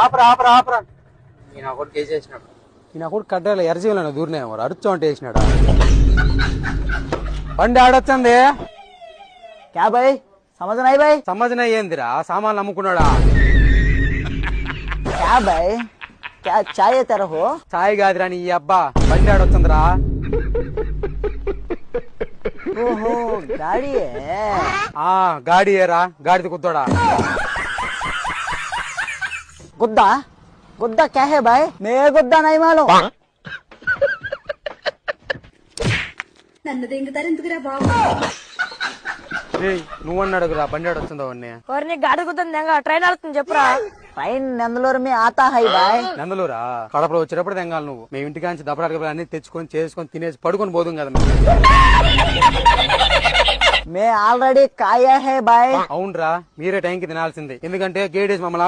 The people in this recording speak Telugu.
ఆపరా ఆపరా ఆపరా. నేను ఒకటి కేసేసినాడు. ఈయన కూడా కడ్డాలి ఎర్రజీవులను దూరినాయి మరి అరుచు అంటే వేసినాడా. బండి ఆడొచ్చింది. क्या भाई समझ नहीं भाई? సమజన ఏందిరా సామాన్లు అమ్ముకున్నాడా. क्या भाई क्या चाहिए तेरे को? సాయి కాదురా నీ అబ్బా బండి ఆడొచ్చిందిరా. ओहो गाड़ी है. ఆ గాడి ఏరా గాడిది కుద్దోడా. गुद्दा गुद्दा क्या है भाई? मैं गुद्दा नहीं मालूम. నన్ను దింగుతారు ఎందుకురా బాబు? నువ్వన్న అడుగురా బండి ఆడొచ్చిందో అన్నీ. ఎవరిని గాడి కుదుంది ట్రైన్ ఆడుతుంది చెప్పురా. ट्रेन नंदलोर में आता है भाई. నందలూరా కడపలో వచ్చేటప్పుడు తెంగాలి నువ్వు. మేము ఇంటికాంచి దప్పడాలు అన్ని తెచ్చుకొని చేసుకొని తినేసి పడుకొని పోదుం కదా మేము. मैं ऑलरेडी खाया है भाई. అవునరా మీరే టైంకి తినాల్సిందే ఎందుకంటే గేడేసి మమ్మల్ని